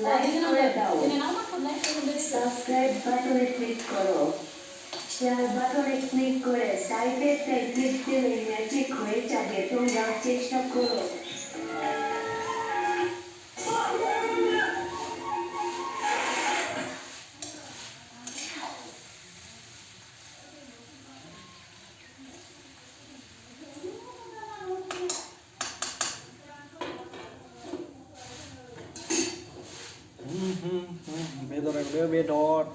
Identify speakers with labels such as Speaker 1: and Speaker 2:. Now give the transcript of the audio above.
Speaker 1: Like করে দাও, subscribe বাটনে ক্লিক করো, শেয়ার বাটনে ক্লিক করে সাইডে ক্লিক দিলে ম্যাজিক হয়ে যাবে। তোমরা চেষ্টা করো।
Speaker 2: Bê đọt.